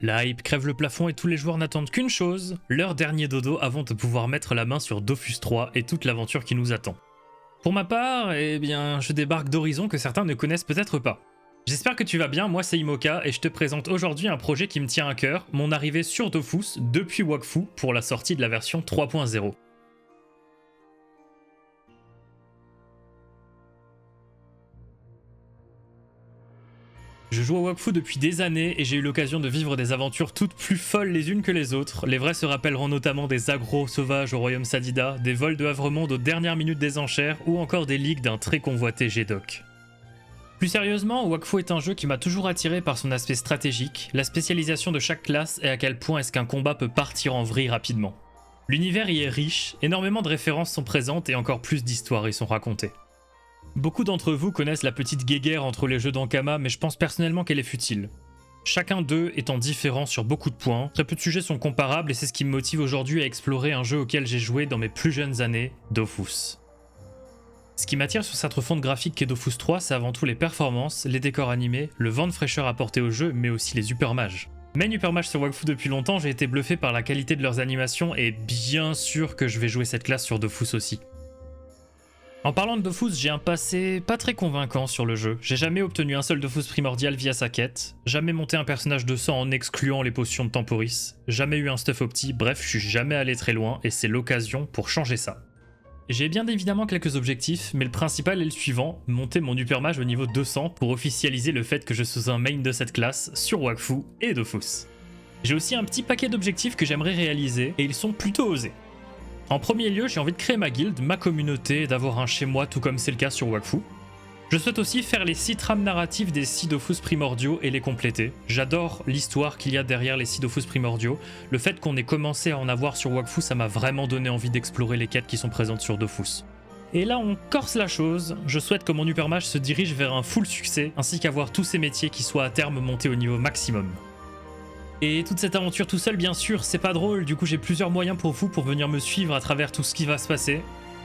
La hype crève le plafond et tous les joueurs n'attendent qu'une chose, leur dernier dodo avant de pouvoir mettre la main sur Dofus 3 et toute l'aventure qui nous attend. Pour ma part, eh bien, je débarque d'horizons que certains ne connaissent peut-être pas. J'espère que tu vas bien, moi c'est Imoka et je te présente aujourd'hui un projet qui me tient à cœur, mon arrivée sur Dofus depuis Wakfu pour la sortie de la version 3.0. Je joue à Wakfu depuis des années et j'ai eu l'occasion de vivre des aventures toutes plus folles les unes que les autres. Les vrais se rappelleront notamment des agros sauvages au royaume Sadida, des vols de Havremonde aux dernières minutes des enchères ou encore des leaks d'un très convoité G-Doc. Plus sérieusement, Wakfu est un jeu qui m'a toujours attiré par son aspect stratégique, la spécialisation de chaque classe et à quel point est-ce qu'un combat peut partir en vrille rapidement. L'univers y est riche, énormément de références sont présentes et encore plus d'histoires y sont racontées. Beaucoup d'entre vous connaissent la petite guéguerre entre les jeux d'Ankama, mais je pense personnellement qu'elle est futile. Chacun d'eux étant différent sur beaucoup de points, très peu de sujets sont comparables et c'est ce qui me motive aujourd'hui à explorer un jeu auquel j'ai joué dans mes plus jeunes années, Dofus. Ce qui m'attire sur cette refonte graphique qu'est Dofus 3, c'est avant tout les performances, les décors animés, le vent de fraîcheur apporté au jeu, mais aussi les Uppermages. Main Uppermage sur Wakfu depuis longtemps, j'ai été bluffé par la qualité de leurs animations et bien sûr que je vais jouer cette classe sur Dofus aussi. En parlant de Dofus, j'ai un passé pas très convaincant sur le jeu. J'ai jamais obtenu un seul Dofus primordial via sa quête, jamais monté un personnage de sang en excluant les potions de Temporis, jamais eu un stuff opti, bref, je suis jamais allé très loin et c'est l'occasion pour changer ça. J'ai bien évidemment quelques objectifs, mais le principal est le suivant, monter mon Uppermage au niveau 200 pour officialiser le fait que je suis un main de cette classe sur Wakfu et Dofus. J'ai aussi un petit paquet d'objectifs que j'aimerais réaliser et ils sont plutôt osés. En premier lieu, j'ai envie de créer ma guilde, ma communauté, d'avoir un chez moi tout comme c'est le cas sur Wakfu. Je souhaite aussi faire les 6 trames narratives des 6 Dofus primordiaux et les compléter. J'adore l'histoire qu'il y a derrière les 6 Dofus primordiaux. Le fait qu'on ait commencé à en avoir sur Wakfu, ça m'a vraiment donné envie d'explorer les quêtes qui sont présentes sur Dofus. Et là on corse la chose, je souhaite que mon Uppermage se dirige vers un full succès, ainsi qu'avoir tous ces métiers qui soient à terme montés au niveau maximum. Et toute cette aventure tout seul, bien sûr, c'est pas drôle, du coup j'ai plusieurs moyens pour vous pour venir me suivre à travers tout ce qui va se passer.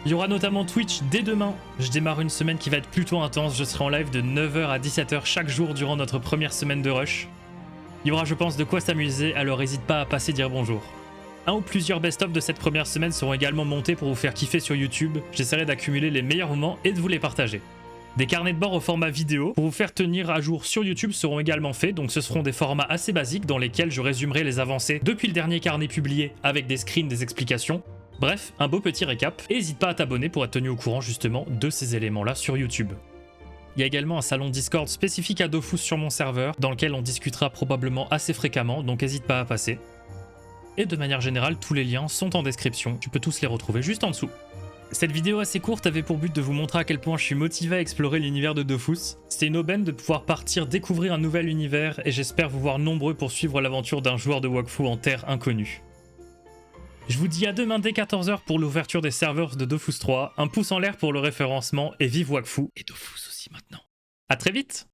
Il y aura notamment Twitch dès demain, je démarre une semaine qui va être plutôt intense, je serai en live de 9h à 17h chaque jour durant notre première semaine de rush. Il y aura je pense de quoi s'amuser, alors n'hésite pas à passer dire bonjour. Un ou plusieurs best-of de cette première semaine seront également montés pour vous faire kiffer sur YouTube, j'essaierai d'accumuler les meilleurs moments et de vous les partager. Des carnets de bord au format vidéo pour vous faire tenir à jour sur YouTube seront également faits, donc ce seront des formats assez basiques dans lesquels je résumerai les avancées depuis le dernier carnet publié avec des screens, des explications. Bref, un beau petit récap, et n'hésite pas à t'abonner pour être tenu au courant justement de ces éléments-là sur YouTube. Il y a également un salon Discord spécifique à Dofus sur mon serveur, dans lequel on discutera probablement assez fréquemment, donc n'hésite pas à passer. Et de manière générale, tous les liens sont en description, tu peux tous les retrouver juste en dessous. Cette vidéo assez courte avait pour but de vous montrer à quel point je suis motivé à explorer l'univers de Dofus. C'était une aubaine de pouvoir partir découvrir un nouvel univers et j'espère vous voir nombreux pour suivre l'aventure d'un joueur de Wakfu en terre inconnue. Je vous dis à demain dès 14h pour l'ouverture des serveurs de Dofus 3, un pouce en l'air pour le référencement et vive Wakfu et Dofus aussi maintenant. A très vite!